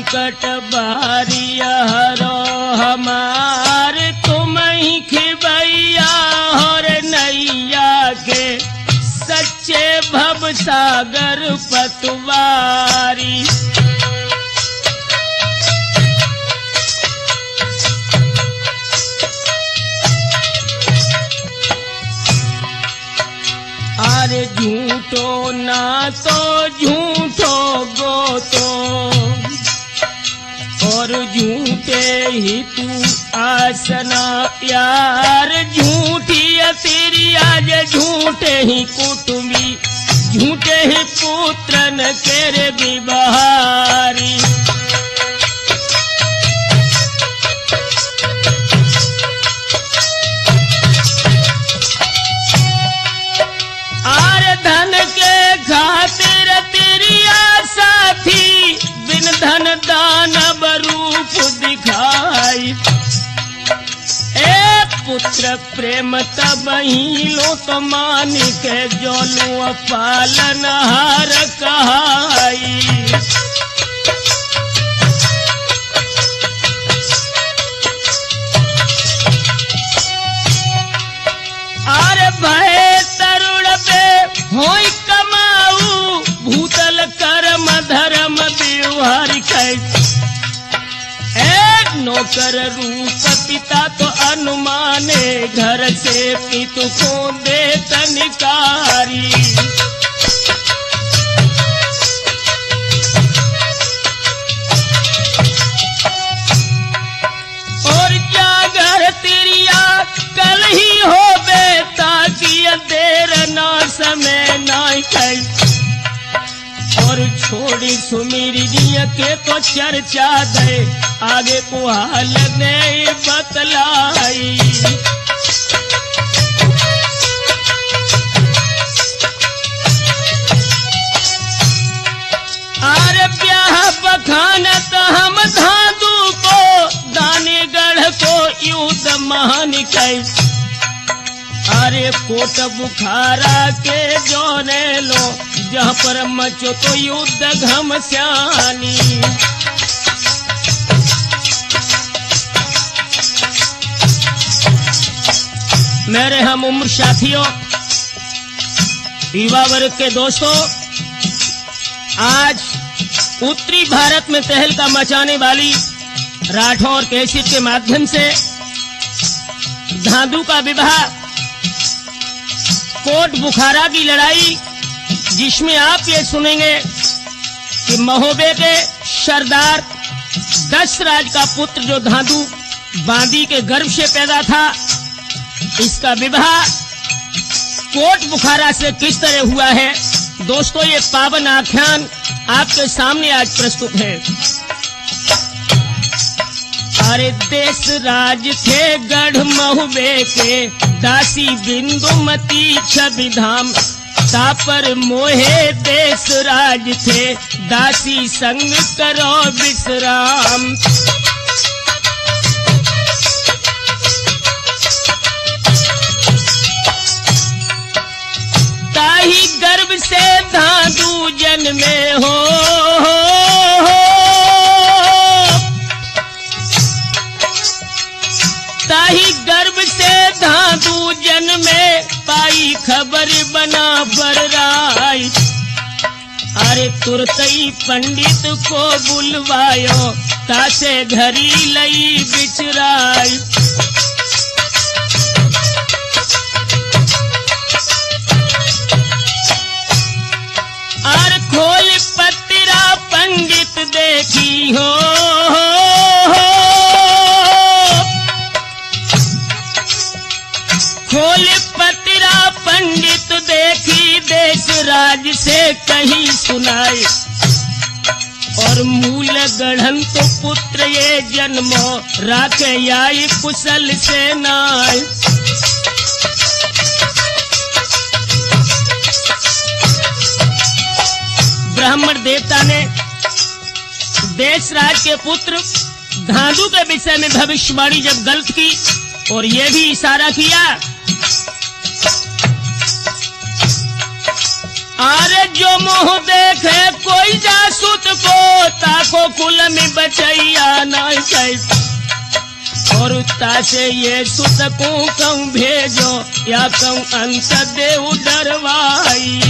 संकट बारी हरो हमार, तुम ही खिबैया और नैया के सच्चे भव सागर पतवारी। अरे झूठो ना तो झूठो गोतो, और झूठे ही तू आसना यार। झूठी तेरी आज झूठे ही कुटुंबी, झूठे ही पुत्रन केरे बिबहारी। धन के खातिर तेरी आशा थी, बिन धन दानव रूप दिखाई। ए पुत्र प्रेम तब ही लो तो मान के जोलू पालनहार कहाई। अरे भय तरुण पे होई कमाऊ, भूतल कर्म धर्म व्यवहार एक नौकर रूप पिता तो अनुमाने, घर से पितु को दे तनिकारी। और क्या घर तिरिया कल ही हो ताकि देर ना समय ना कई। और छोड़ी सुमिरिया के तो चर्चा दे, आगे को हाल ने बतलाई। अरे ब्याह बखानत हम धादू को, दाने गढ़ को युद्ध महान कई। अरे कोट बुखारा के जोने लो, जहाँ पर मचो तो युद्ध घमस्यानी। मेरे हम उम्र साथियों, युवा वर्ग के दोस्तों, आज उत्तरी भारत में तहलका मचाने वाली राठौर कैसेट के माध्यम से धादू का विवाह, कोट बुखारा की लड़ाई, जिसमें आप ये सुनेंगे कि महोबे के सरदार दशराज का पुत्र जो धादू बांदी के गर्भ से पैदा था, इसका विवाह कोट बुखारा से किस तरह हुआ है। दोस्तों, ये पावन आख्यान आपके सामने आज प्रस्तुत है। अरे देश राज थे गढ़ महुबे के, दासी बिंदुमती छवि धाम। तापर मोहे देश राज थे, दासी संग करो विश्राम। ताही गर्भ से धादू जन्मे हो, ताही गर्भ से धादू जन्मे, पाई खबर बना पर राय। अरे तुरतई पंडित को बुलवायो, तासे घरी लई बिचराई। और खोल पत्रा पंडित देखी हो, खोल पत्रा पंडित देखी, देश राज से कहीं सुनाए। और मूल गढ़न तो पुत्र ये जन्मो, राखे आई कुशल से नाय। ब्राह्मण देवता ने देशराज के पुत्र धादू के विषय में भविष्यवाणी जब गलत की, और ये भी इशारा किया, अरे जो मोह दे देखे कोई जासूत को, ताको कुल में बचैया न कैसे। और उत्ता से ये सुत को कहूँ भेजो, या कहूँ अंत देव डरवाई।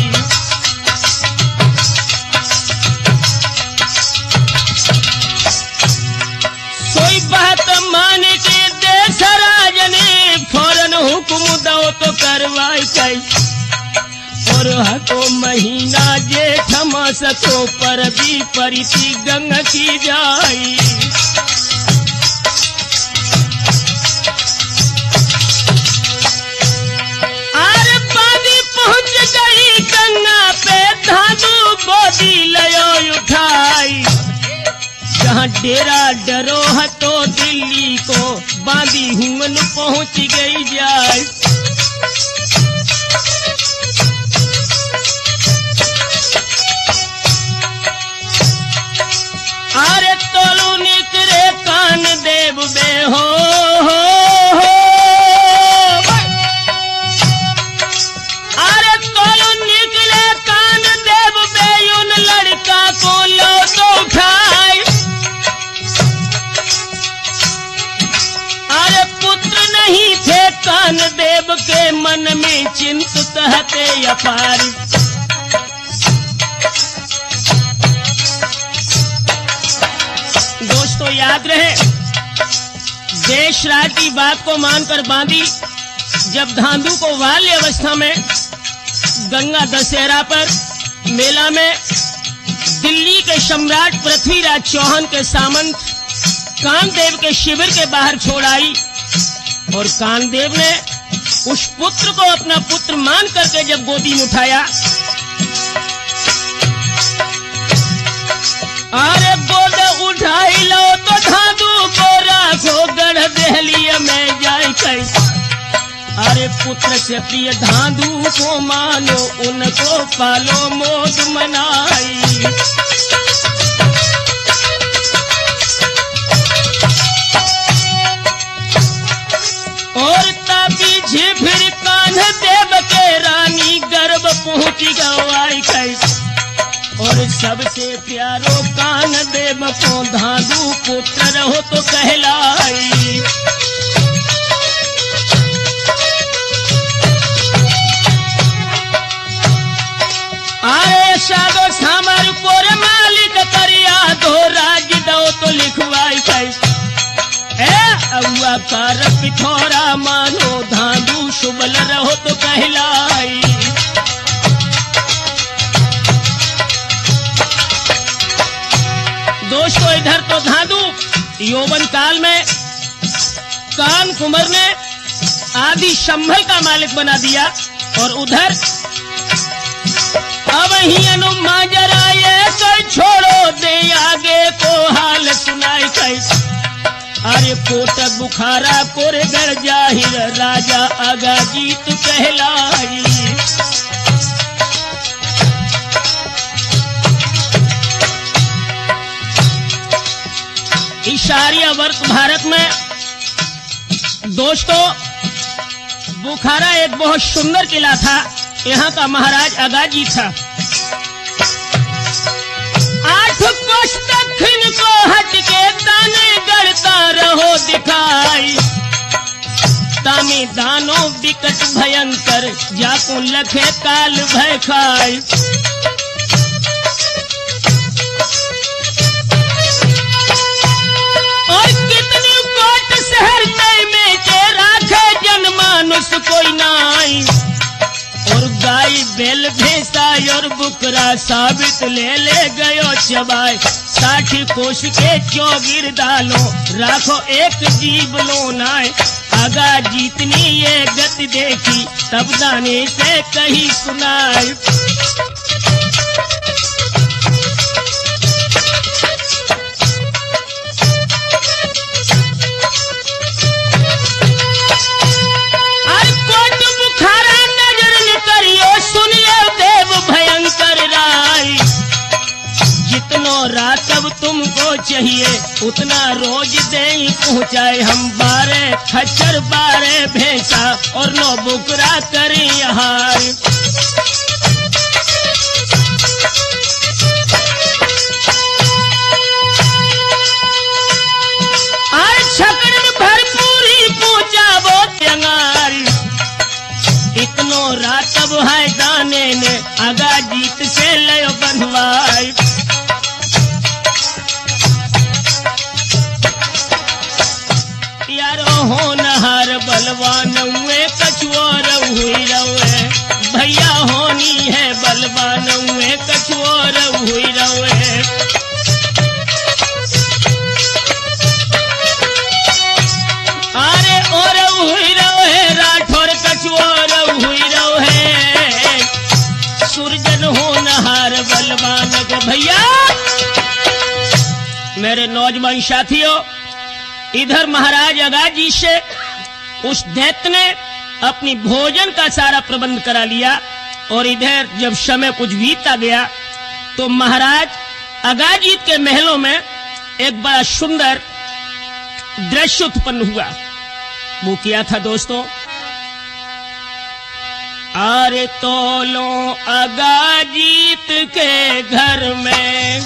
सोई बात मान के देश राजने, फौरन हुक्म दो तो करवाई कैसे। और हको महीना जेठ मास को पर भी परिति गंग की जाई। अरे बादी पहुंच गई गंगा पे, धादू गोदी लयो उठाई। जहाँ डेरा डरो हतो दिल्ली को, बांदी हुमन पहुंच गई जाए। अरे तोलू निकरे कान देव बे हो, अरे तोलू निकले कान देव बे, उन लड़का को लो तो उठाए। अरे पुत्र नहीं थे कान देव के, मन में चिंतित हते अपार। दोस्तों याद रहे, देश राज की बात को मानकर बांदी जब धांधू को बाल्य अवस्था में गंगा दशहरा पर मेला में दिल्ली के सम्राट पृथ्वीराज चौहान के सामंत कानदेव के शिविर के बाहर छोड़ आई। और कानदेव ने उस पुत्र को अपना पुत्र मान करके जब गोदी में उठाया, अरे गोद उठाई लो तो धांधू को राखो, गढ़ दहलिया में जाए कैसे। अरे पुत्र से प्रिय धांधू को मानो, उनको पालो मौज मनाई। और तभी झिभिर कान देव के रानी गर्भ पहुंच गवाई कैसे। और सबसे प्यारो कान देव को धांधू पुत्र रहो तो कहलाई। आए सागो सामर पोर मालिक करिया दो, राज दो तो लिखवाई कैसे। अउआ कार पिथौरा मानो, धांधू शुबल रहो तो कहलाई। दोस्तों इधर तो धांधू यौवन काल में कान कुंवर ने आदि संभल का मालिक बना दिया। और उधर अब ही अनुमा जरा ये कोई छोड़ो दे, आगे को हाल सुनाई कैसे। अरे कोट बुखारा कोरे गढ़ जाहिर, राजा आगा जीत कहलाई। इशारिया वर्ष भारत में दोस्तों बुखारा एक बहुत सुंदर किला था। यहाँ का महाराज अगाजी था। 8 कोस दक्षिण को हटके दाने गढ़ता रहो दिखाई। तामी दानो विकट भयंकर, जाको लखे काल भय खाई। कोई नाई। और गाय बैल भैंसा और बुकरा साबित ले गयो चबाए। 60 कोश के चौगिर डालो, राखो एक जीव लो नाय। आगा जीतनी ये गति देखी, तब दाने से कही सुनाए। रातब तुमको चाहिए उतना रोज दे पहुँचाए। हम 12 खच्चर 12 भैंसा और 9 बुकरा करें हार। इतनो रातब है दाने ने आगा जीत से लयो बंधवाई। यारो हो नहार बलवान हुए कछुआर हुई रवे, भैया होनी है बलवान हुए कछुआर हुई रवे। अरे और हुई रवे राठौर कछुआर हुई रवे, सुरजन हो नहार बलवान के भैया। मेरे नौजवान साथियों, इधर महाराज अगाजी से उस दैत्य ने अपनी भोजन का सारा प्रबंध करा लिया और इधर जब समय कुछ बीतता गया तो महाराज अगाजीत के महलों में एक बड़ा सुंदर दृश्य उत्पन्न हुआ। वो क्या था दोस्तों? अरे तोलो अगाजीत के घर में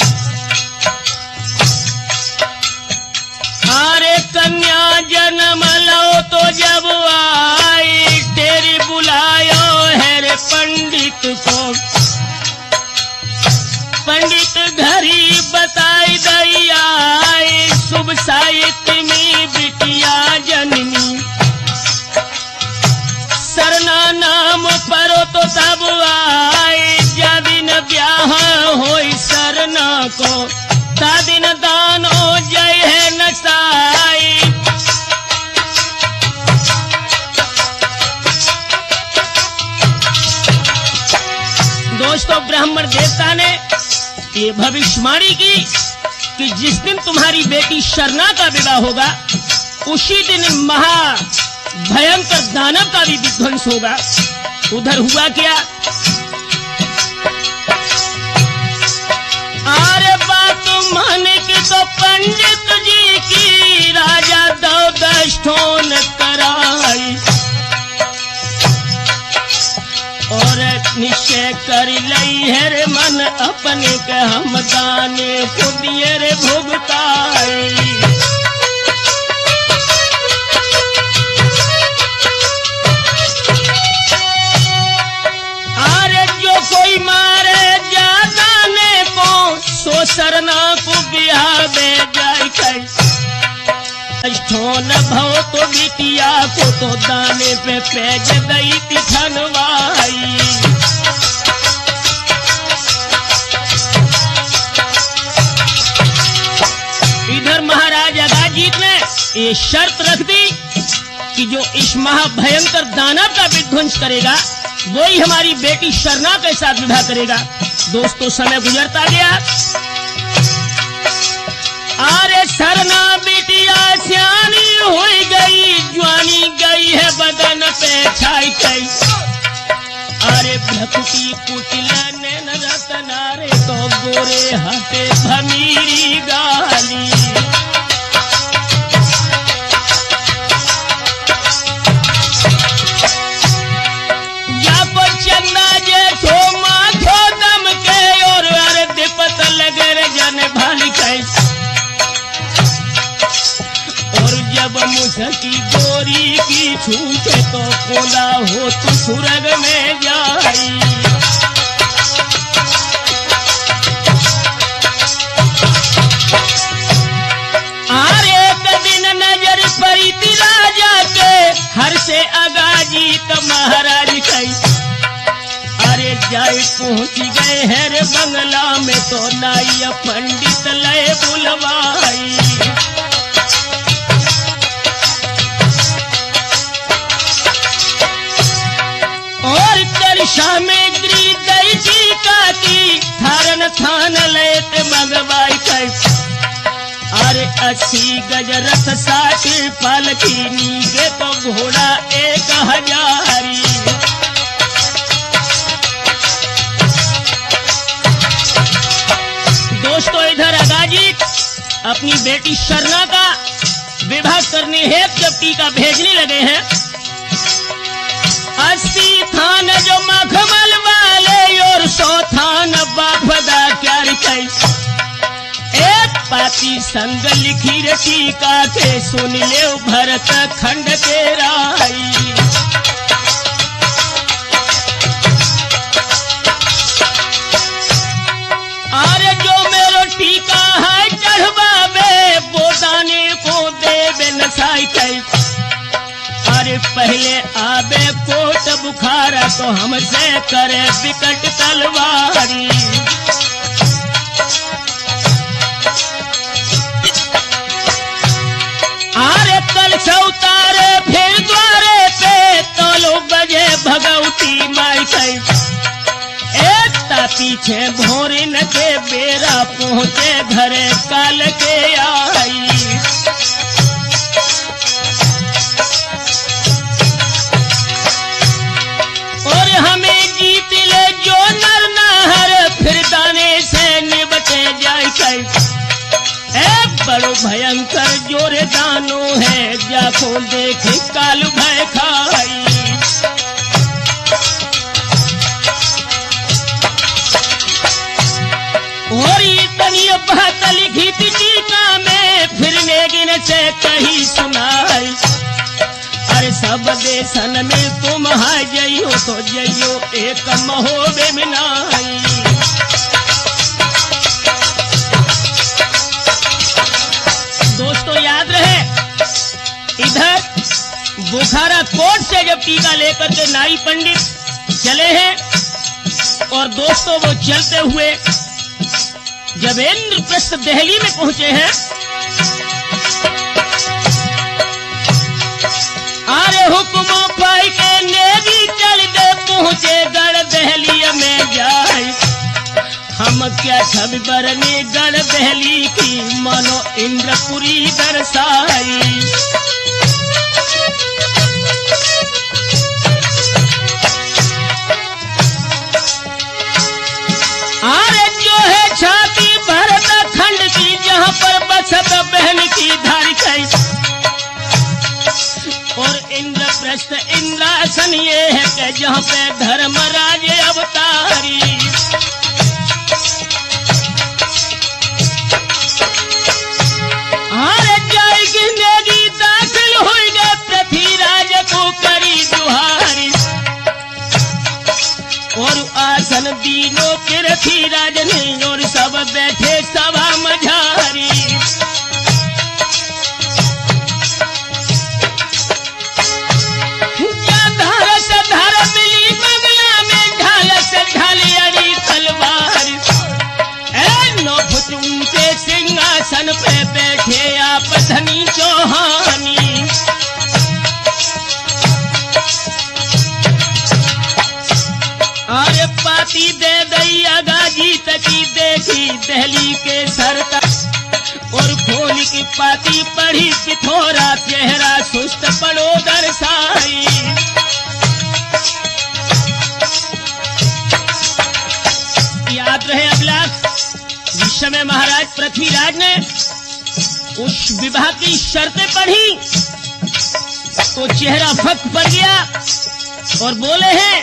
अरे कन्या जन्म लो तो जब आई, तेरी बुलायो है रे पंडित को। पंडित घरी बताई दैया, शुभ साहित्य में बिटिया जननी। सरना नाम परो तो तब आई, जा दिन ब्याह होई सरना को। दिन दानो जय है नसाई। दोस्तों, ब्राह्मण देवता ने ये भविष्यवाणी की कि जिस दिन तुम्हारी बेटी शरणा का विवाह होगा उसी दिन महा भयंकर दानव का भी विध्वंस होगा। उधर हुआ क्या? अरे बात मान के तो पंडित जी की राजा दो दष्टोन कराई और निश्चय कर लई है रे मन अपने के हम दाने को दिए रे भुगताई। अरे जो कोई मारे जाने को सो सरना को ब्याह दे जाए कष्टों न भव तो बिटिया को तो दाने पे पेज दई तिखनवाई। इधर महाराज अगाजीत ने ये शर्त रख दी कि जो इस महाभयंकर दानव का विध्वंस करेगा वही हमारी बेटी शरणा के साथ विवाह करेगा। दोस्तों, समय गुजरता गया। अरे शरणा बिटिया सियानी हो गई, ज्वानी गई है बदन पे छाई गई। अरे भ्रकुटी कुटिल नैन रतना रे तो गोरे हटे भमीरी गाली। जब मुझकी गोरी की छूटे तो कोला हो तू सुरग में जाई। अरे एक दिन नजर पड़ी थी राजा के हर से अगाजीत महाराज कई। अरे जाए पहुंच गए हैं रे बंगला में तो नाई पंडित लय बुलवाई। और सामग्री दई टीका की थारन थान लेत मगवाई कर। अरे 80 गज रथ 60 पालकी नीगे तो घोड़ा 1000। दोस्तों, इधर अगाजीत अपनी बेटी शरणा का विवाह करने हेतु जब टीका भेजने लगे हैं 80 थान जो मखमल वाले और 100 थान बाफदा क्या रिकाई। एक पाती संग लिखी रे टीका के सुन ले भरत खंड के राई। जाय कई। अरे पहले आबे कोट बुखारा तो हमसे करे विकट तलवारी। अरे कल से उतारे फिर द्वारे पे तोलो बजे भगवती माई कई। एक ता पीछे भोरिन के बेरा पहुंचे घरे काल के आई। और हमें जीत ले जो नर नाहर फिर दाने से निबटे जाय कई। एक बड़ो भयंकर जोरे दानो है जाको देख काल भय खाई। और इतनी बात लिखी थी टीका में फिर नेगिन से कही सुनाई। अरे सब देशन में तुम हाय जइयो तो जइयो एक महोबे मिनाई। दोस्तों याद रहे इधर बुखारा कोट से जब टीका लेकर के नाई पंडित चले हैं और दोस्तों वो चलते हुए जब इंद्रप्रस्थ दिल्ली में पहुंचे हैं। अरे हुक्मो पाई के नेवी चल दे पहुंचे गढ़ दिल्ली में जाए। हम क्या छवि बरने गढ़ दिल्ली की मानो इंद्रपुरी दर्शाई। अरे जो है छाती भरत खंड की जहां पर बसत बहन की धारी कई। और इंद्रप्रस्थ इंद्रासन ये है कि जहां पे धर्मराज अवतारी। अरे जय गिनेगी दाखिल हुई गए पृथ्वीराज को करी दुहारी। और आसन दीनों पृथ्वीराज ने और सब बैठे सभा मझारी। सिंहासन पे बैठे आप धनी चौहानी। अरे पाती दे गई आगा जीत की देखी दिल्ली के सरकार। और खोल की पाती पढ़ी पिथोरा चेहरा सुस्त पड़ो दर्शाई। याद रहे अगला जिस समय महाराज पृथ्वीराज ने उस विवाह की शर्तें पढ़ी तो चेहरा फक पड़ गया और बोले हैं।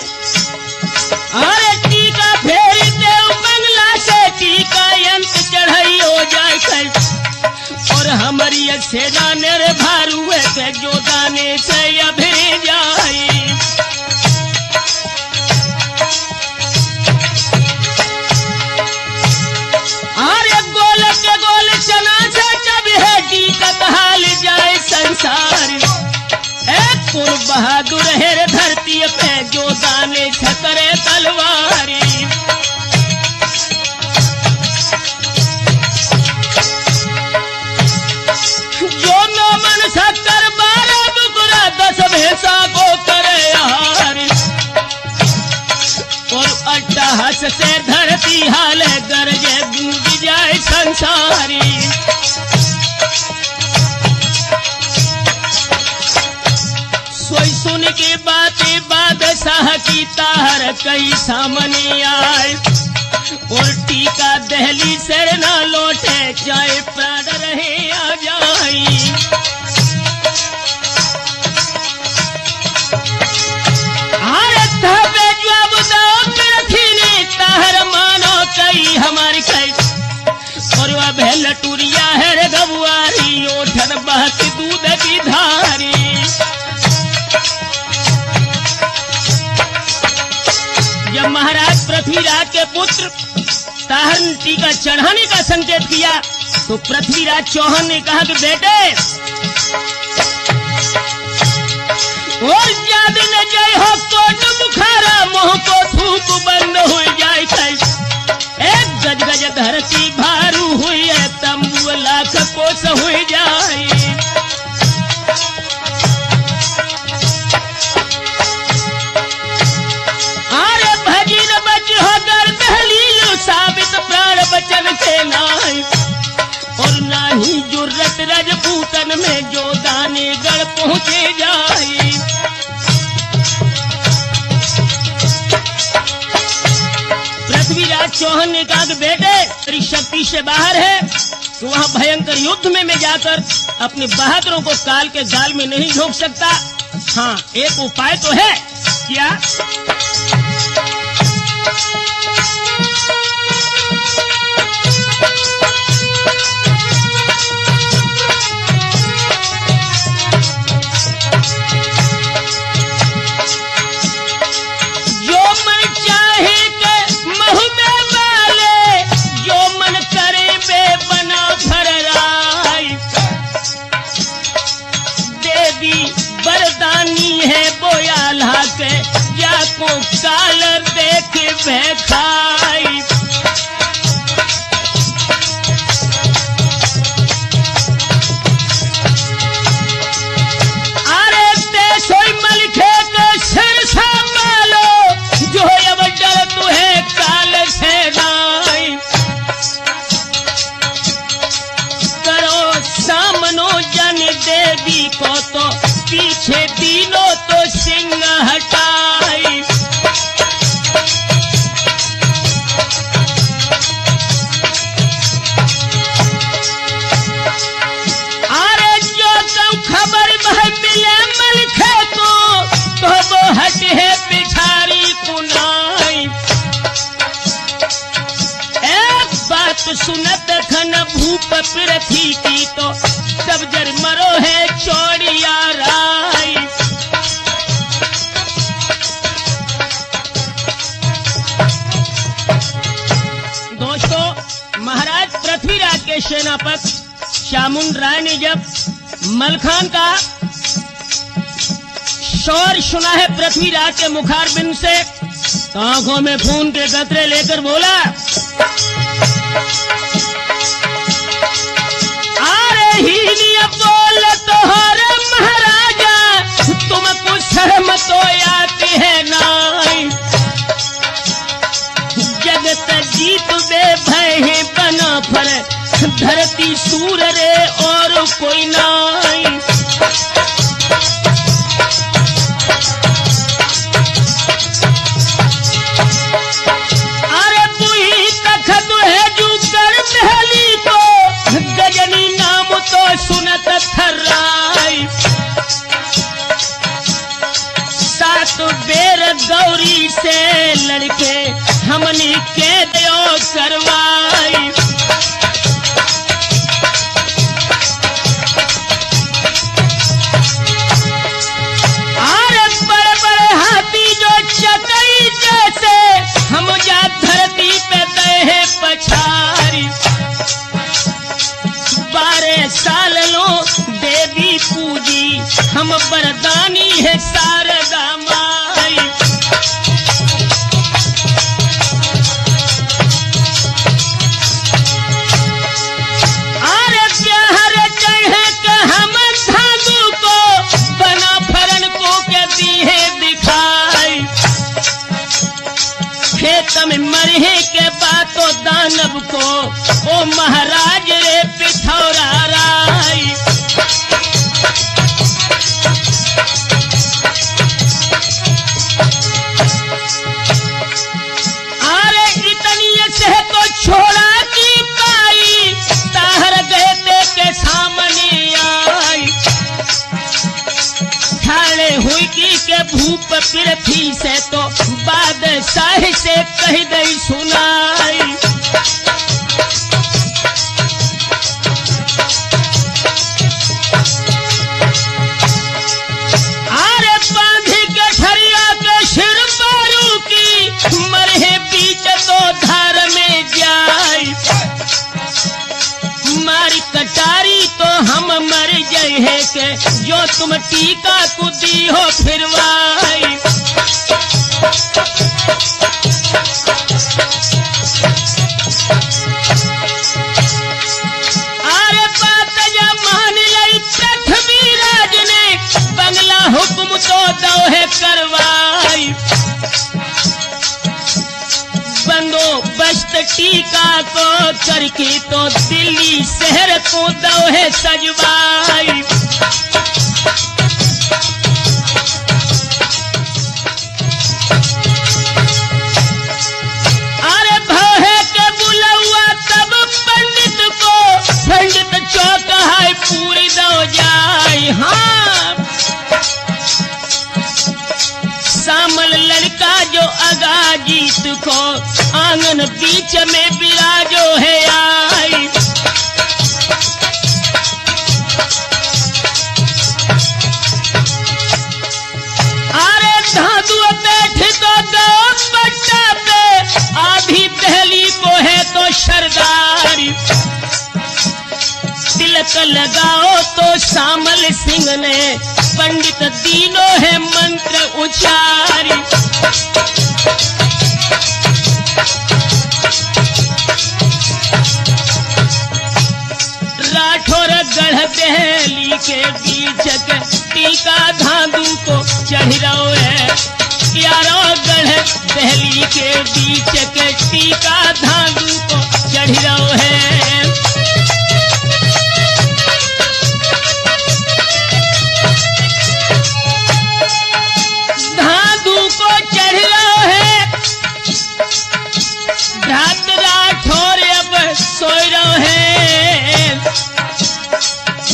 अरे टीका फेरी देव बंगला से टीका यंत चढ़ाई हो जाए कर। और हमारी सेना निर्भर हुए थे जो दाने से अभिरे जाए। अरे गोल के गोल चना से जब है टीका हाल जाए संसार। एक पुर बहादुर है धरती पे जो दाने छतरे तलवारी। जो नो मन शक्कर 12 बुकरा 10 भैंसा को करे आहार। और अट्टहास से धरती हाल गरजे गूंज जाए संसारी। सोई सुन के बातें बादशाह की ताहर कई सामने आए। और टीका दिल्ली से न लौटे चाहे प्राण रहे आ जाए। अरे तबे जवाब दो पृथ्वी ताहर मानो कई हमारी कई। और वह बहल टूरिया है रे गबुआरी ओठन बहती दूध की धारी। जब महाराज पृथ्वीराज के पुत्र ताहर ने टीका चढ़ाने का संकेत किया तो पृथ्वीराज चौहान ने कहा कि बेटे और ज्यादा न जय हो कोट बुखारा मोह को धूप बंद हो जाए एक गज गज धरती भारू हुई है तंबू लाख कोस हो जाए। अरे भजी न बच हो कर दहलील साबित प्राण बचन के नाई और ना ही जुर्रत रजपूतन में जो दाने गढ़ पहुंचे जाए। पृथ्वीराज चौहान ने कहा कि बेटे तेरी शक्ति से बाहर है तो वहां भयंकर युद्ध में मैं जाकर अपने बहादुरों को काल के जाल में नहीं झोंक सकता। हाँ एक उपाय तो है। क्या? बरदानी है बोयाला के या को काल देख बैठाई। अरे ते सोई मलिखे के सिर संभालो जो अब डर तुहे काल से नाई। करो सामनो जन देवी को तो पीछे तीनों तो सिंह हटाई। अरे जो तो खबर वह मिले मलिखे को तो वो हट है पिछाड़ी कुनाई। एक बात सुनत खन भूप पृथ्वी की तो सब जर मरो है चौड़िया राई। दोस्तों महाराज पृथ्वीराज के सेनापति शामुंड राय ने जब मलखान का शौर्य सुना है पृथ्वीराज के मुखारबिंद से तो आंखों में खून के कतरे लेकर बोला बोल तो हरे महाराजा तुमको शर्म तो आती है नाई। जगत जीत बे भय बना फर धरती सूर रे और कोई नाई। अरे बुई तखत है जू कर दहली को गजनी नाम तो सुनत थर्राई। सात बेर गौरी से लड़के हमने के दो करवाई। अरे बड़े बड़े हाथी जो चकई जैसे हम जा धरती पे दे पछारी। 12 साल लो देवी पूजी हम बरदानी है शारदा माई। अरे प्यार चढ़े के हम धागू को बना फरन को के दी है दिखाई। खेत में मरहे के बातों दानव को ओ महाराज रे पिथौरा राई। अरे इतनी से तो छोड़ा की पाई ताहर गए के सामने आई। ठाड़े हुई की के भूप पृथ्वी से तो बादशाह से कह दई सुनाई। अरे बांधी के ठरिया के सिर पारू की मरहे बीच तो धार में जाए। मारी कटारी तो हम मर गए है के जो तुम टीका कुदी हो फिरवाई। अरे बात जा मान लई पृथ्वी राज ने, बंगला हुक्म तो दोहे करवाई। बंदोबस्त टीका को करके तो दिल्ली शहर को दोहे सजवाई। अरे भौहे के बुलौआ तब पंडित को, पंडित चौक है पूरी दो जाए। हाँ सामल लड़का जो अगा जीत को, आंगन बीच में बिराजो है आई। अरे धादु बैठ तो दो बच्चा पे, आधी दहली को है तो सरदारी। तिलक लगाओ तो सामल सिंह ने, पंडित तीनों है मंत्र उच्चारी। राठौर गढ़ दहली के बीच के, टीका धांधू को चढ़ रहो है। यारो गढ़ दहली के बीच के, टीका धांधू को चढ़ रहो है। धांधू को चढ़ रहो है, भ्रात राठौर अब सोई रहो है।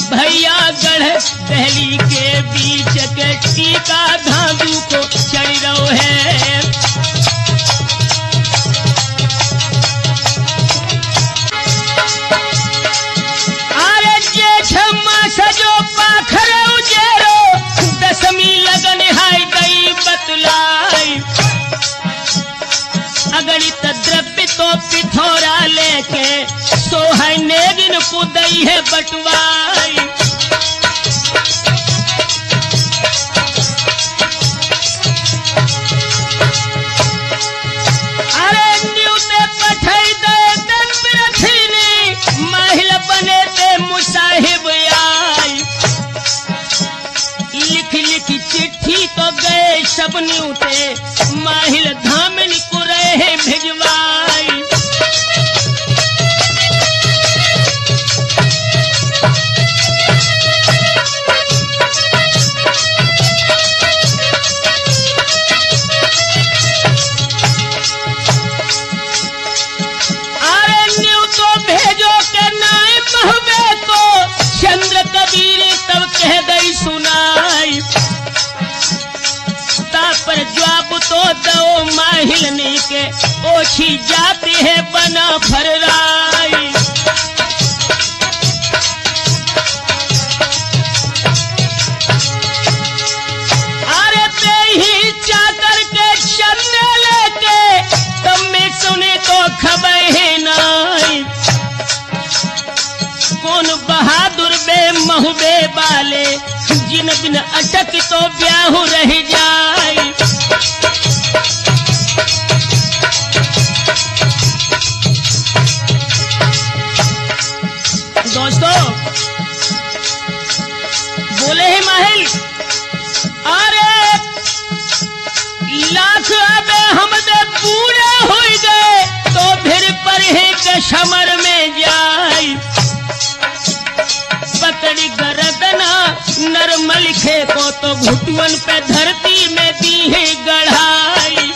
भैया गढ़ दहली के बीच के, टीका धांधू को चढ़ रहो है। अरे जेठ मास जो पाखर उजेरो, दसवीं लगन हाय गई बतलाई। अगणित द्रव्य तो पिथौरा लेके, सोहै नेगिन कुदई है बटवाई। अरे न्यूते पठई दे दंबरथिनी, महिल बने ते मुसाहिब आई। लिख लिख चिट्ठी तो गए सब न्यूते, माहिल धामिन को रहे भिजवाई। अरे न्यू तो भेजो के नाई महबे को, चंद्र कबीर तब कह गई सुनाई। पर जवाब तो दो माहिलनी के, ओछी जाती है बना फरराई। अरे पे ही चाकर के चलने लेके, तब में सुने तो खबर है नाई। कौन बहादुर बे महबे वाले, जिन बिन अटक तो ब्याह रह जाए। दोस्तों बोले ही माहिल, अरे लाख अबे हम दे पूरे हो गए, तो फिर पर ही के समर में जाए। पकड़ी गर्दना नरमल खे को, तो घुटुअन पे धरती में दी है गढ़ाई।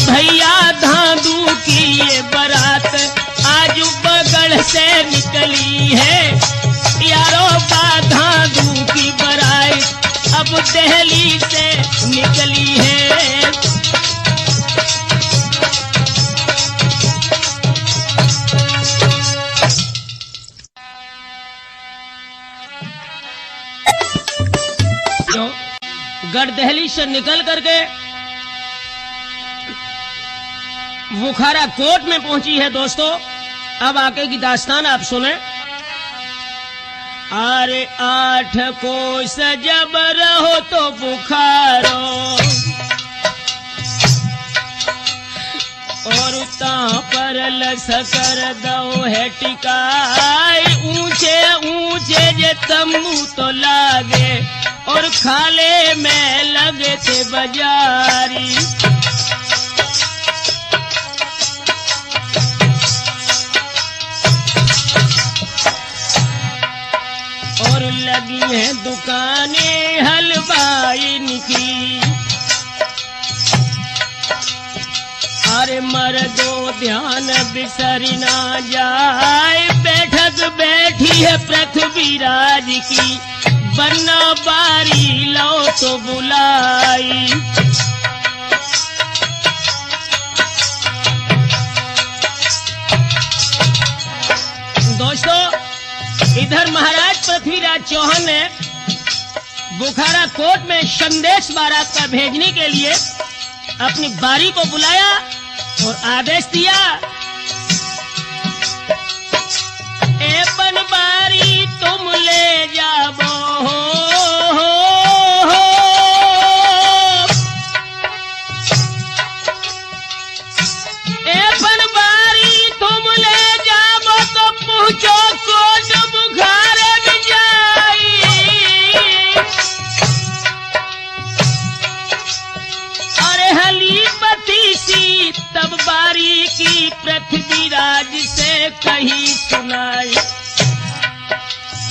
भैया धांधू की ये बारात आज बगड़ से निकली है। यारो धांधू की बारात अब दिल्ली से निकली है। गढ़ दिल्ली से निकल करके बुखारा कोट में पहुंची है दोस्तों। अब आगे की दास्तान आप सुने। अरे 8 कोस जब रहो तो बुखारो और पर लसकर दो है टिकाए, ऊंचे ऊंचे जे तम्बू तो लागे और खाले में लगे थे बाजारी। और लगी हैं दुकानें हलवाई की, अरे मर्दो ध्यान बिसरी ना जाए, बैठक बैठी है पृथ्वीराज की, बन्ना बारी लो तो बुलाई। दोस्तों इधर महाराज पृथ्वीराज चौहान ने बुखारा कोट में संदेश बारात का भेजने के लिए अपनी बारी को बुलाया और आदेश दिया, ए बनबारी तुम ले जाओ ए बनबारी तुम ले जाओ तो पूछो कोट बुखारे में जाई। अरे हलीपति सी तब बारी की पृथ्वीराज से कही सुनाई,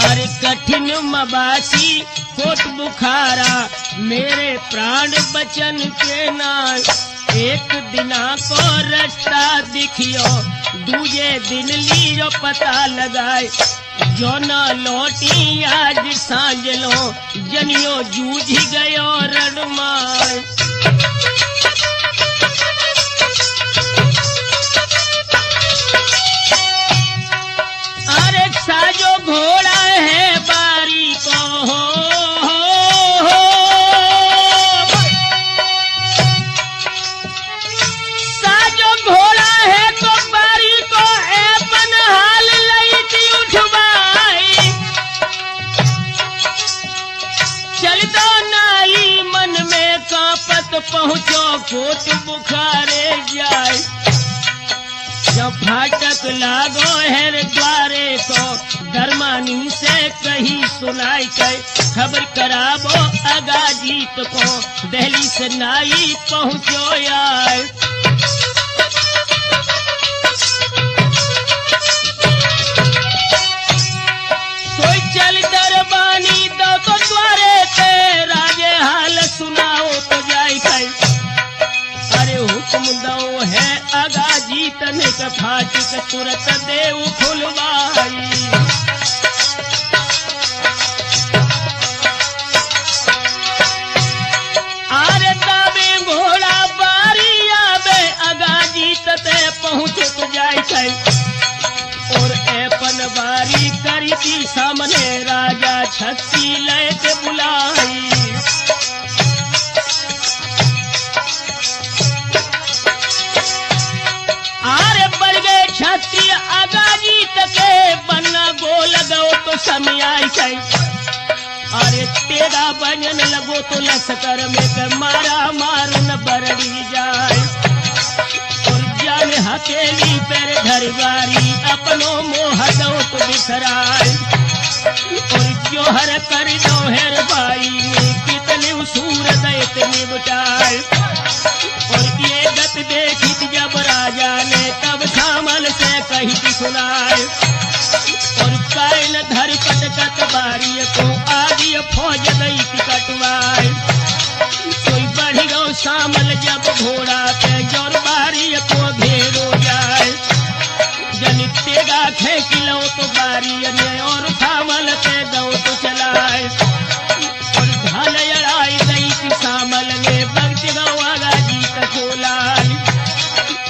अरे कठिन मबासी कोट बुखारा मेरे प्राण बचन के नाय, एक दिना को रास्ता दिखियो दूजे दिन लीरो पता लगाए, जो न लौटी आज सांझ लो जनियो जूझ गयो रणमाय। अरे साजो घोड़ा है बारी को साजो घोड़ा है तो बारी को अपन हाल लई थी उठवाई। चल दो नाई मन में कांपत पहुंचो कोट बुखारे जाए, जब फाटक लागो है द्वारे को धर्मानी से कही सुनाई कई, खबर कराबो अगाजीत को दिल्ली से नाई पहुंचो आए। सोई चल दरबानी दो तो द्वारे पे राजे हाल सुनाओ तो जाई कई, अरे हुक्म दो है आगा जीतने का फाटक तुरंत देव खुलवाई। अरे तबे घोड़ा बारी आवे आगा जीतते पहुंच तो जाई कई, और एपन बारी करी थी सामने राजा छत्ती लेके बुलाई। छत्ती आगाजी तके बन्ना गोल गो तो समय आई कई, अरे तेरा बजन लगो तो लश्कर में के मारा मारू न बरड़ी जाए, और जान हथेली पर धरवारी अपनो मोह दो तो बिखराए, और जोहर कर दो हेर भाई ने कितने उसूर दैत निबटाए। और ये गत देखी जब राजा ने तब सामल से कही सुनाए, और कायन धर कटकट बारी को आदि फौज दई कटवाए। कोई बढ़ गो सामल जब घोड़ा पे जोर बारी को घेरो जाए, जन तेगा खेक लो तो बारी ने और सामल से दो तो चलाए, और ढाल लड़ाई दई सामल ने भक्त गवागा जीत खोलाई।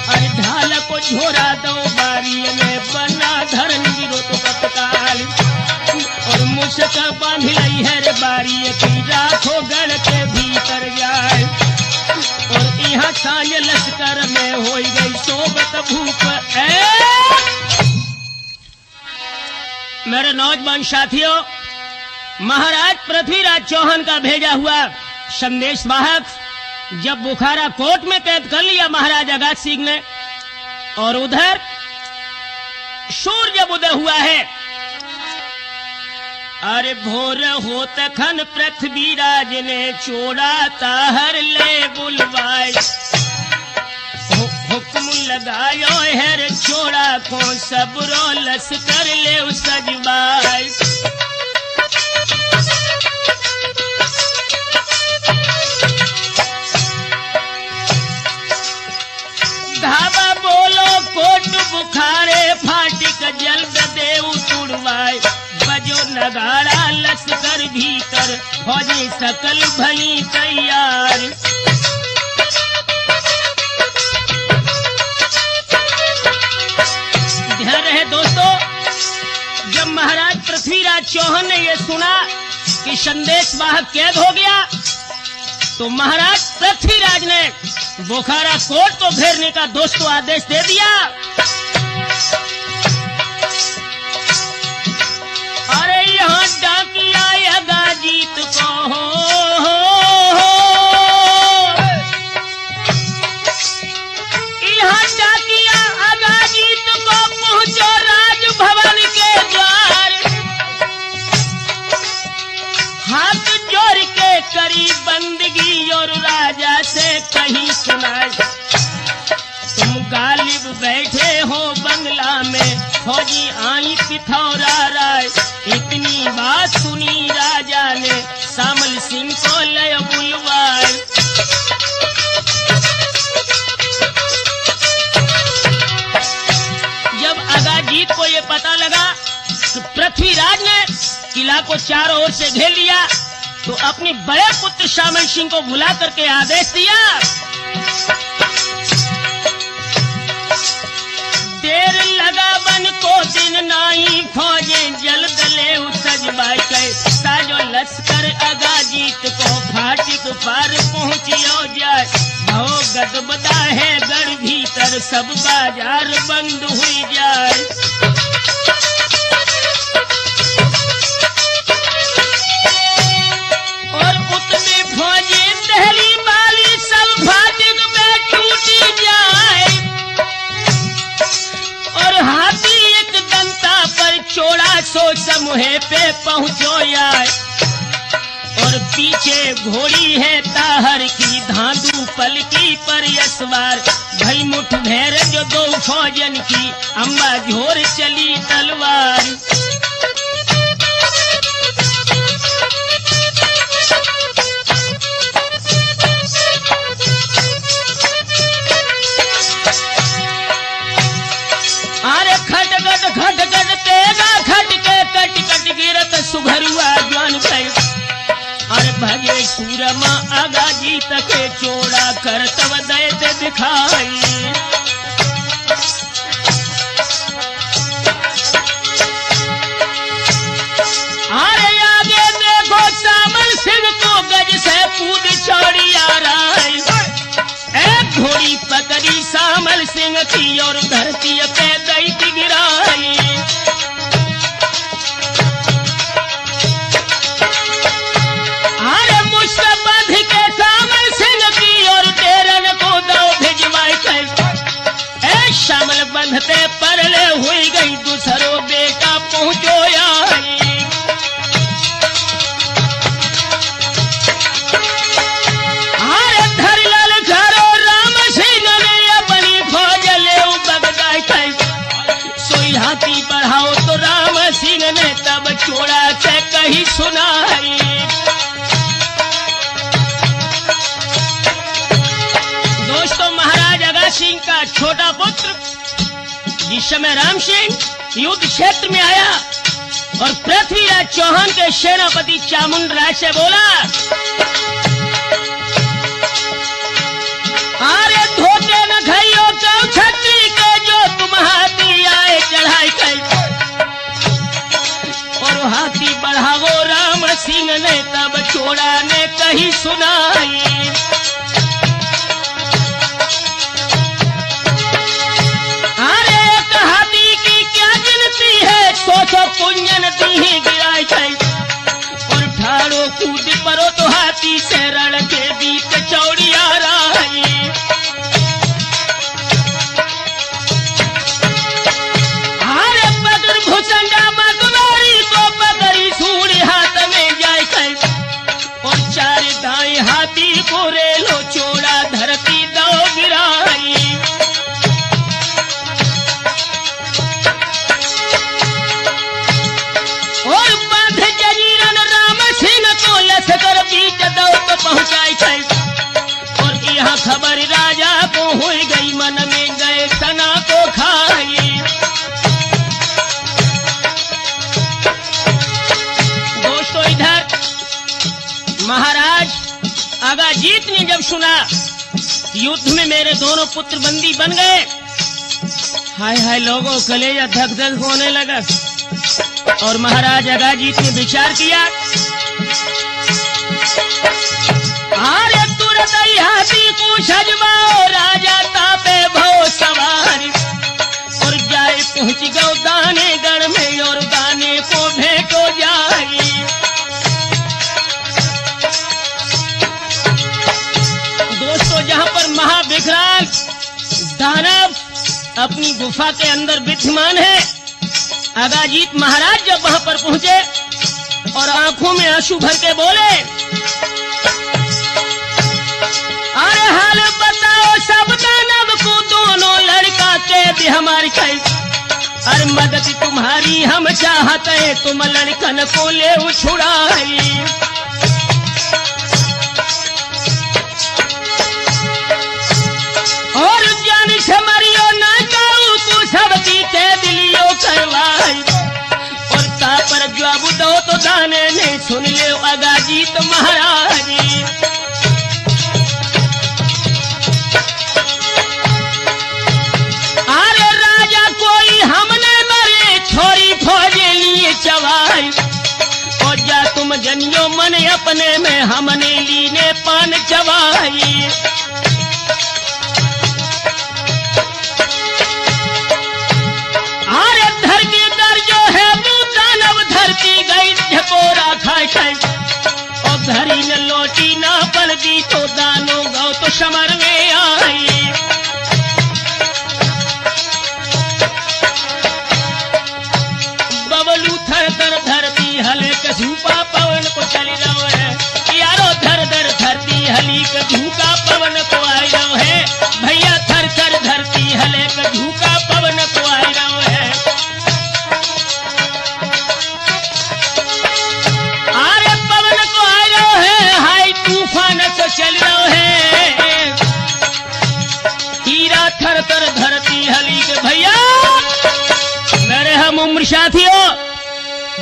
अरे ढाल को झोरा दो बारी में बना धरन गिरो तो तत्काल, और मुश्क बांध लई है बारी की राखो गढ़ के भीतर जाए, और यहाँ सांझ लश्कर में हो गई सोबत भूप। मेरे नौजवान साथियों, महाराज पृथ्वीराज चौहान का भेजा हुआ संदेश वाहक जब बुखारा कोट में कैद कर लिया महाराज अगाध सिंह ने, और उधर सूर्य उदय हुआ है। अरे भोर होत खन पृथ्वीराज ने चोड़ा ताहर ले बुलवाए, हुक्म लगायो है रे चोड़ा को सबरो लश्कर ले सजवाए। धावा बोलो कोट बुखारे फाटिक जल्द देव तुड़वाए, बजो नगाड़ा लश्कर भीतर फौजी सकल भई तैयार। ध्यान रहे दोस्तों, जब महाराज पृथ्वीराज चौहान ने यह सुना कि संदेश वाहक कैद हो गया, तो महाराज पृथ्वीराज ने बुखारा कोट को घेरने का दोस्तों आदेश दे दिया। अरे यहाँ डाकिया अगाजीत को यहाँ डाकिया अगाजीत को पहुंचो राजभवन के द्वार, हाथ जोड़ के करी बंदगी और राजा से कहीं सुनाए। तुम गालिब बैठे हो बंगला में, फौजी आई पिथौरा राय, इतनी बात सुनी राजा ने शामल सिंह को लय बुलवाए। जब अगाजीत को ये पता लगा कि पृथ्वीराज ने किला को चारों ओर से घेर लिया, तो अपने बड़े पुत्र शामल सिंह को बुला करके आदेश दिया, देर लगा बन को दिन नाई फौजे जल्द ले सजवाए, साजो लश्कर अगाजीत को फाटिक पार पहुंचियो जाए। भव गदबदा है गढ़ भीतर सब बाजार बंद हुई जाए। और उतने फौजी दहली वाली सब फाटिक में टूटी जाए, और हाथी एक दंता पर चोड़ा सो समूहे पे पहुंचो आए, और पीछे घोड़ी है ताहर की धांधू पलकी पर यसवार, भई मुठ भैर जो दो फौजन की अम्बा झोर चली तलवार। खटखट तेगा खटके कट कट गिरत सुघरुआ ज्वान भय, अरे भगे सूरमा अगाजीत के चोड़ा करतव दैत दिखाई। अरे आगे देखो शामल सिंह को गज से कूद छोड़ी आ रहा है, एक घोड़ी पकड़ी शामल सिंह की और धरती पे दैत गिराई। अरे मुझसे बंध के शामल सिंह की और तेरन को दो भिजवाई कर, शामल बंधते परले हुई गई दूसरो बेटा पहुंचो आई। अरे धरलाल घरो राम सिंह ने अपनी फौज ले बगदाई कर, सोई हाथी बढ़ाओ तो राम सिंह ने तब चोड़ा से कही सुनाई। दोस्तों, महाराज अगाध सिंह का छोटा पुत्र जिस समय राम सिंह युद्ध क्षेत्र में आया और पृथ्वीराज चौहान के सेनापति चामुंडराज से बोला, अरे धोते न खइयो कौ छत्री के जो तुम हाथी आए चढ़ाई कर, और हाथी बढ़ावो राम सिंह ने तब चोड़ा ने कही सुनाई। कुंजन दी गिराए छई और ठाड़ो कूद परो तो हाथी से रण के बीच चौड़िया रही। अरे पकड़ भुसंडा मतवारी को पकड़ी सूड़ी हाथ में जाए छई और चार दाएं हाथी को रेलो चोड़ा धरती दो गिराई। और बांध जजीरन राम सिंह को लश्कर बीच दो तो पहुंचाई छई और यहाँ खबर राजा को हो गई मन में गए सना को खाई। दोस्तों इधर महाराज अगाजीत ने जब सुना युद्ध में मेरे दोनों पुत्र बंदी बन गए, हाय हाय लोगों कलेजा धक धक होने लगा। और महाराज अगाजीत ने विचार किया, अरे तुरंत हाथी को सजवाओ राजा तापे भो सवारी और जाए पहुंच गो दाने गढ़ में और दाने को भेंटो जाई। दोस्तों जहां पर महाविकराल दानव अपनी गुफा के अंदर विद्यमान है, अगाजीत महाराज जब वहां पर पहुंचे और आंखों में आंसू भर के बोले, अरे हाल बताओ सब दानव को दोनों लड़का के भी हमारी खाई। अरे मदद तुम्हारी हम चाहते हैं, तुम लड़कन को ले छुड़ाई। और जान से मरियो ना जाऊ तू सबकी के दिलियो करवाई। और ता पर जवाब दो तो दाने ने सुन ले अगाजीत महाराज। अरे राजा कोई हमने मरे छोरी फौजे लिए चवाई और जा तुम जनियो मन अपने में हमने लीने पान चवाई। अरे धरती दर जो है वो दानव धरती गई झकोरा खाए खाए और धरी न लौटी ना पल दी तो दानो गौ तो समर में आई। बबलू थर दर धरती हले कसूपा पवन को चली रहो है, यारो धर दर धरती हली कझूका पवन को आई रहो है। भैया थर थर धरती हले कझूका पवन को आई रहो है। अरे पवन को आई रहो है, हाय तूफान को चल रहो है। हीरा थर थर धरती हली के भैया मेरे हम उम्र साथियों,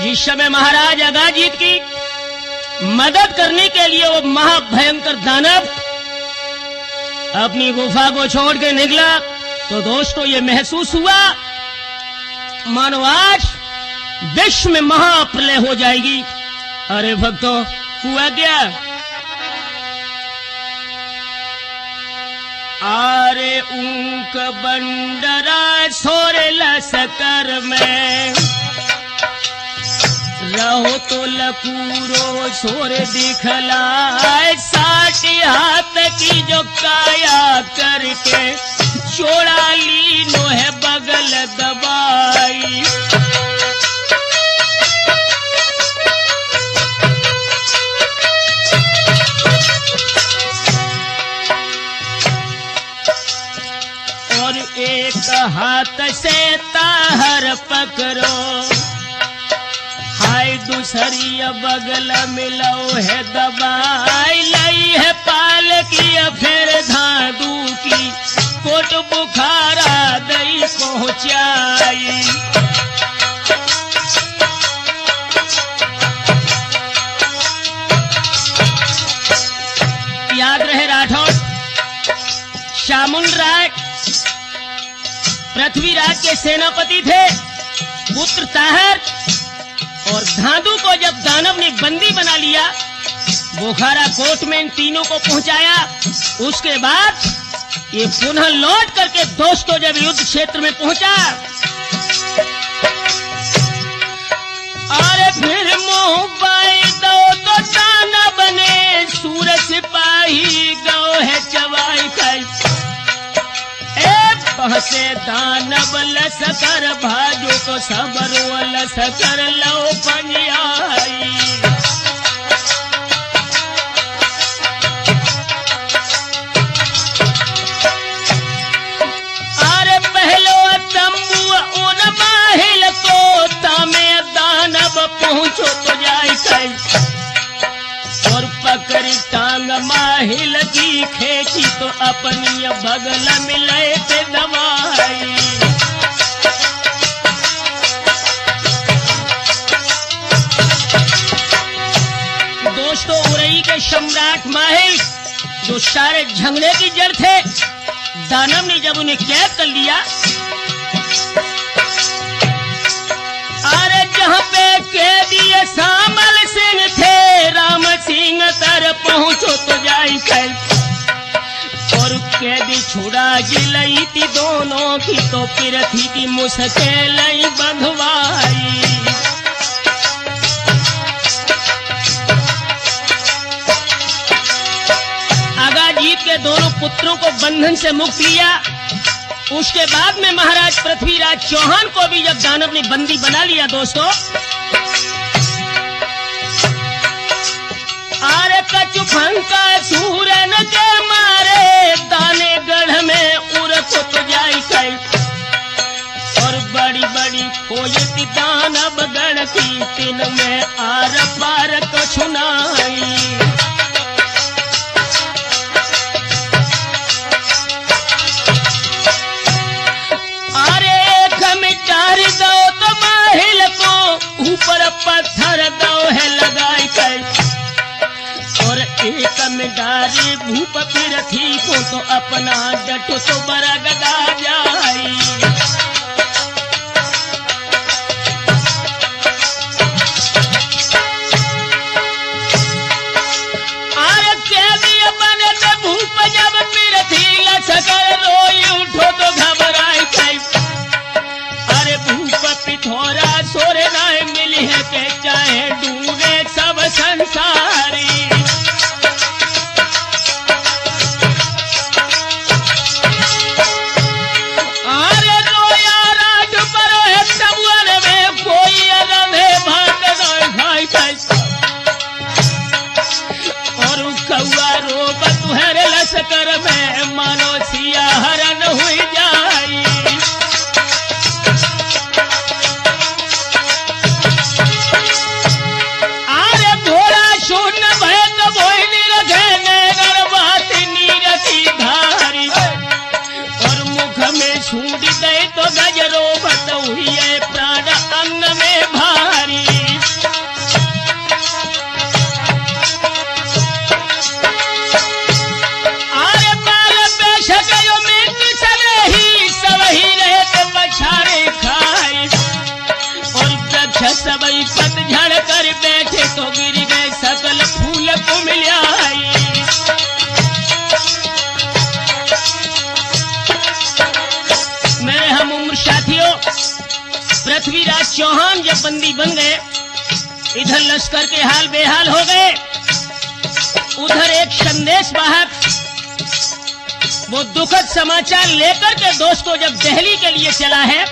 जिस समय महाराज अगाजीत की मदद करने के लिए वो महाभयंकर दानव अपनी गुफा को छोड़ के निकला, तो दोस्तों ये महसूस हुआ मानो आज विश्व में महाप्रलय हो जाएगी। अरे भक्तों हुआ क्या? आरे ऊंक बंडरा सोरे लसकर में रहो तो लपूरो सोरे दिखलाए। 60 हाथ की जो काया करके चोड़ा लीनो है बगल दबाई। और एक हाथ से ताहर पकड़ो, हाय दूसरी बगल मिलो है दबाई। लई है पाल की फिर धादू की कोट बुखारा दई पहुंचाई। याद रहे राठौर, शामुल राय पृथ्वीराज के सेनापति थे, पुत्र ताहर और धादू को जब दानव ने बंदी बना लिया, बुखारा कोट में इन तीनों को पहुंचाया। उसके बाद ये पुनः लौट करके दोस्तों जब युद्ध क्षेत्र में पहुंचा अरे फिर मुंह पाई दो तो ताना बने, सूर सिपाही गौ है चवाई खाई। पहसे दानव लस कर भाजो तो सबरो लस कर लो पंजाई। अरे पहलो तंबू उन माहिल को तामे दानव पहुंचो तो जाई कई, और पकड़ी टांग माहिल की खेची तो अपनी बगल मिले थे दवाई। दोस्तों उरई के सम्राट माहिल जो सारे झगड़े की जड़ थे, दानव ने जब उन्हें कैद कर लिया, अरे जहां पे कैदी शामल सिंह थे, राम सिंह तर पहुंचो तो जाई कल, और कैदी छुड़ा जिलई थी दोनों की तो पृथ्वी की मुश्किल बंधवाई। अगाजीत के दोनों पुत्रों को बंधन से मुक्त किया। उसके बाद में महाराज पृथ्वीराज चौहान को भी जब दानव ने बंदी बना लिया दोस्तों, अरे कछु फंका सूरन के मारे, दाने गढ़ में उड़त तो जाई कई, और बड़ी बड़ी खोजती दानव गढ़ की, तीन में आर पार तो छुनाई। दो तो माहिल को ऊपर पत्थर दो है लगाई कर, और एक मिडारी भूप पृथ्वी को तो अपना डटो तो बरगदा जाई। अरे कैदी बने तो भूप जब पृथ्वी लचकर रोई उठो तो घबराई खाई। भूप पिथोरा सोरे नाय मिली है के चाहे डूबे सब संसारी। अरे रोया राज पर है तबुअर में कोई रवे भाग भाई खाई, और कौआ रोब तुहरे लश्कर में मानो सिया हरण हुई जाई। छूट गए तो गजरो बत हुई है प्राण अंग में भारी। अरे बाल पेश गयो मृत्यु सनही, सबही रहे तो बछारे खाए, और वृक्ष सबई पतझड़ कर बैठे तो गिर गए सकल फूल को मिलाई। मेरे हम उम्र साथियों, पृथ्वीराज चौहान जब बंदी बन गए, इधर लश्कर के हाल बेहाल हो गए, उधर एक संदेश वाहक वो दुखद समाचार लेकर के दोस्तों जब दिल्ली के लिए चला है,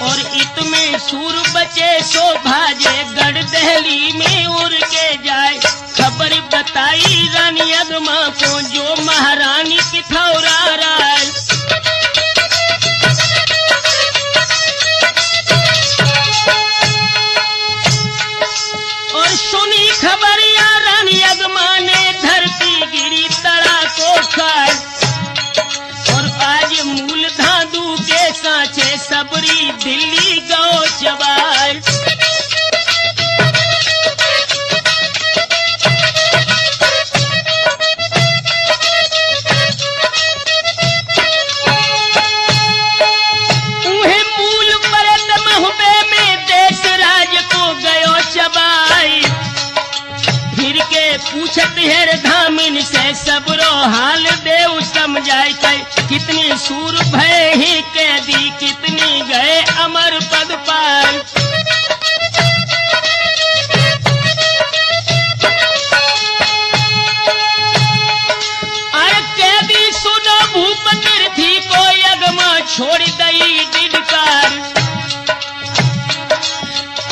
और इतने सूर बचे सो भाजे गढ़ दिल्ली में उड़ के जाए। खबर बताई रानी अगमा को जो महारानी पिथौरा राय, और सुनी खबर या रानी अगमा ने धरती गिरी तड़ा को खाए, और आज मूल धादू के सांचे सबरी दिल्ली गौ चबाए। पूछत हेर धामिन से सबरो हाल देव समझाई कई, कितनी सूर भय ही के कैदी कितनी गए अमर पद पार। अरे कैदी सुनो भूप गिरधी को यगमा छोड़ दई डिडकार,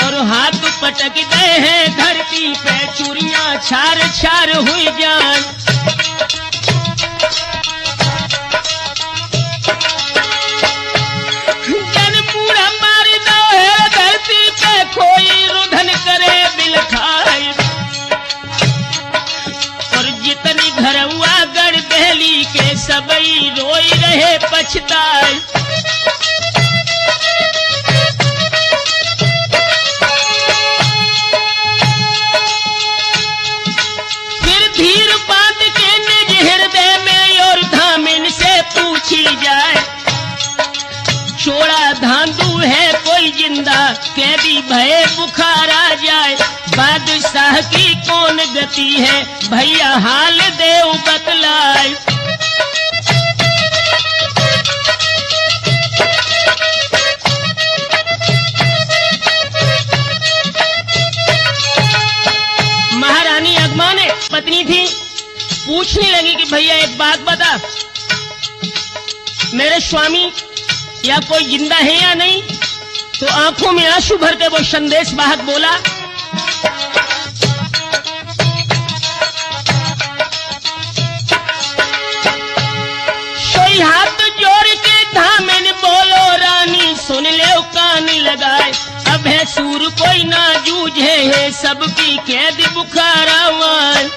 और हाथ पटक गए हैं धरती पे चूड़ियां छार छार हुई जान। जन पूरा मार दो है धरती पे कोई रुधन करे बिल खाए, और जितनी घर हुआ गढ़ दहली के सबई रोई रहे पछताए। धीर बांध के निज हृदय में और धामिन से पूछी जाए, छोड़ा धांधू है कोई जिंदा कैदी भये बुखार आ जाए। बादशाह की कौन गति है भैया हाल देव बतलाए। महारानी अगमा ने पत्नी थी, पूछने लगी कि भैया एक बात बता, मेरे स्वामी या कोई जिंदा है या नहीं? तो आंखों में आंसू भर के वो संदेश वाहक बोला, सोई हाथ जोड़ के धामिन बोलो रानी सुन ले कान लगाए। अब है सूर कोई ना जूझे है सबकी कैद बुखार आवाज।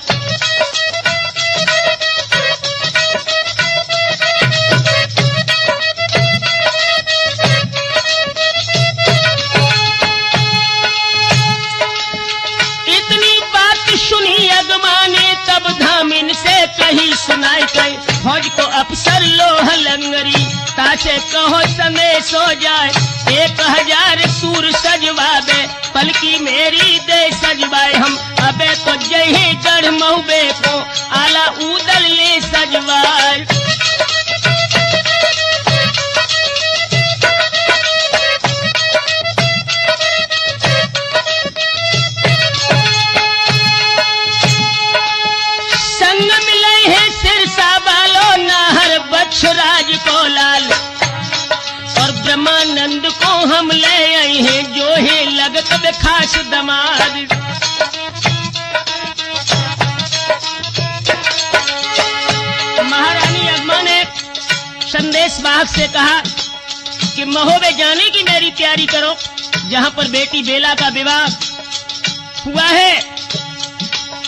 इतनी बात सुनी अगमा ने तब धामिन से कही सुनाई कही, फौज को अफसर लोह लंगरी तासे कहो संदेश हो जाए। 1000 सूर सजवाबे पलकी मेरी दे सजवाए हम, अबे तो जही गढ़ महुबे को आला उदल ले सजवाए। संग मिले हैं सिरसा वालों नाहर बछराज को लाल, और ब्रह्मानंद को हम ले आए हैं जो है लगत में खास दमाद। महारानी अगमा ने संदेश वाहक से कहा कि महोबे जाने की मेरी तैयारी करो, जहां पर बेटी बेला का विवाह हुआ है।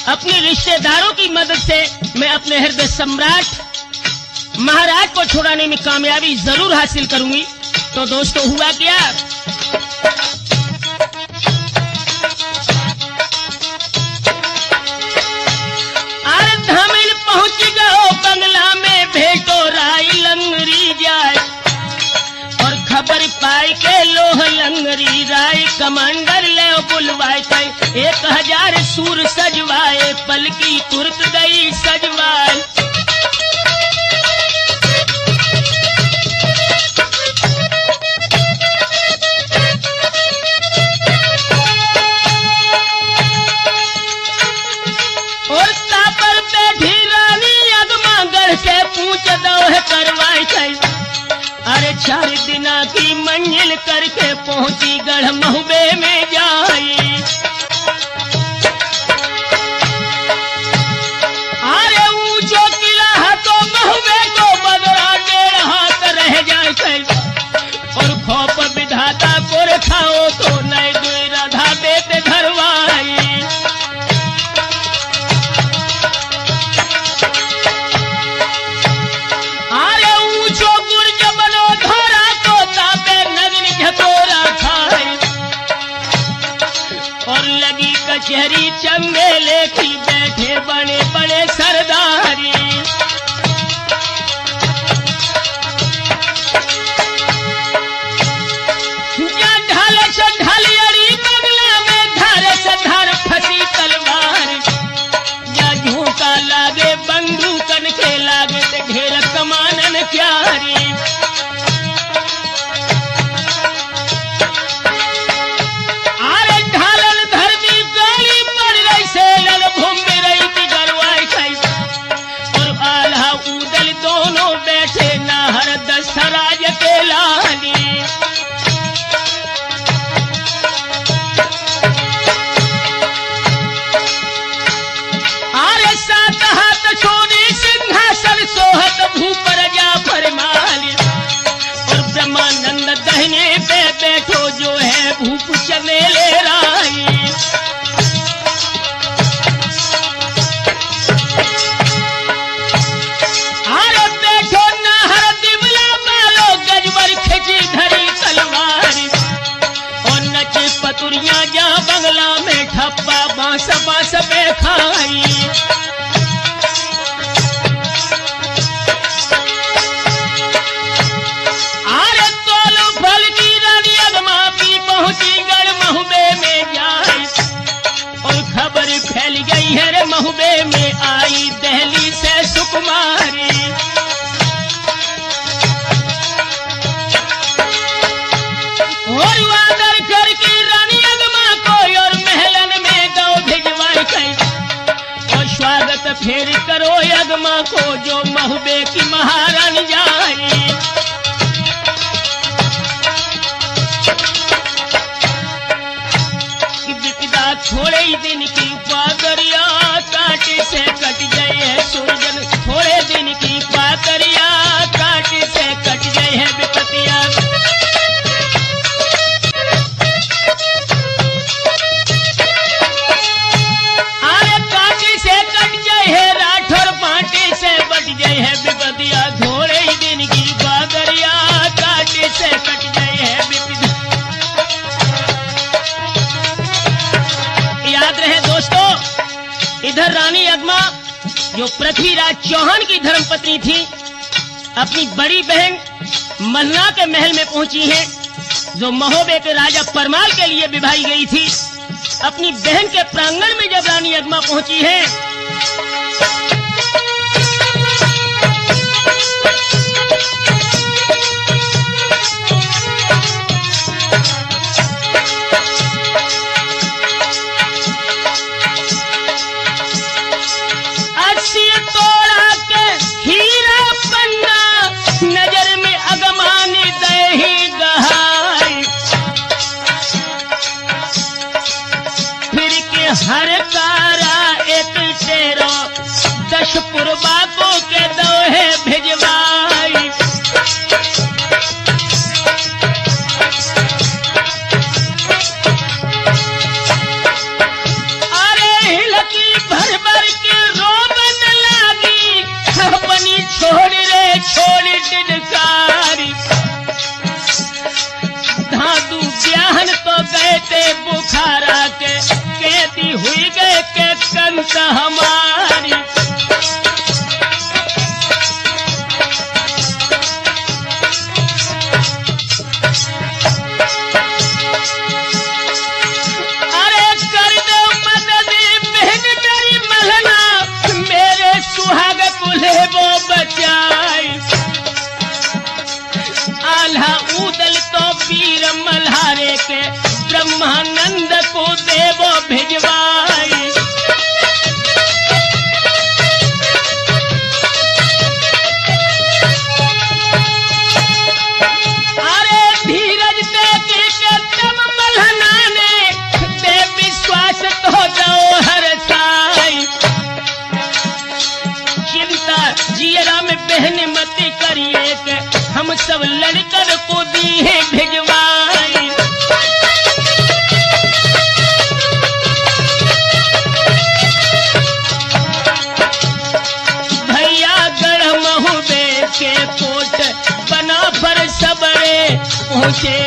अपने रिश्तेदारों की मदद से मैं अपने हृदय सम्राट महाराज को छुड़ाने में कामयाबी जरूर हासिल करूंगी। तो दोस्तों हुआ क्या, अरे धामिन पहुंच गए बंगला में भेटो राय लंगरी जाए, और खबर पाई के लोह लंगरी राय कमांडर ले बुलवाए। 1000 सूर सजवाए पलकी तुरत गई सजवाए। और तापर बैठी रानी अगमा गढ़ के पूछ दो है करवाई थई। अरे 4 दिना की मंजिल करके पहुंची गढ़ महुबे में जाई। अरे ऊंचो किला है तो महुबे को बदरा 1.5 हाथ रह जाए थई, और खौफ विधाता को रखाओ तो नए दुई राधा बेटे घरवाई। अरे ऊंचो गुर्ज बनो धोरा तो तापे नग्न झकोरा खाए, और लगी कचहरी चंगेले की बैठे बड़े बड़े सरदारी। या ढाले से ढालियरी बंगला में धारे से धार फंसी तलवार, या झोंका लागे बंदूकन के लागे ते घेर कमानन क्यारी। बांस बांस पे खाई। अरे तोलो फल की रानी अगमा भी पहुंची गढ़ महुबे में जाई और खबर फैल गई है रे महुबे में आई दिल्ली से सुकुमारी। और वादर करके रानी अगमा को और महलन में दो भिजवाई गई और स्वागत फेर करो अगमा को जो महुबे की महारानी जाई। कि विपदा थोड़े ही दिन की पाकरिया काटे से कट गए है सूरजन, थोड़े दिन की पाकरिया काटे से कट गए है विपतिया। है विपदिया थोड़े ही दिन की बागरिया काटे से कट गए है विपदा। याद रहे दोस्तों, इधर रानी अगमा जो पृथ्वीराज चौहान की धर्मपत्नी थी अपनी बड़ी बहन मलना के महल में पहुंची है, जो महोबे के राजा परमाल के लिए विभाई गई थी। अपनी बहन के प्रांगण में जब रानी अगमा पहुंची है नजर में अगमानी दही गहाई, फिर के हर कारा एक तेरो 10 पुरबाकों के दोहे भिजवाई। अरे हिलकी भर भर के रोबन लागी अपनी छोड़ रे छोड़ी टिडकारी। धादू ब्याहन तो गए थे बुखारा के कैदी हुई गए के कंत हमारी। अरे कर दो मदद बहन मेरी मलना, मेरे सुहाग कुल्हे वो बचाई। आल्हा उदल तो वीर मल्हारे के ब्रह्मानंद को देवो भिजवाई। अरे धीरज देके के तब मल्हना ने दे विश्वास तो दो हर साई। चिंता जियरा में बहन मत करिए के हम सब लड़कर को दी है भिजवाई। भैया गढ़ महुबे के कोट बना पर सबरे पहुंचे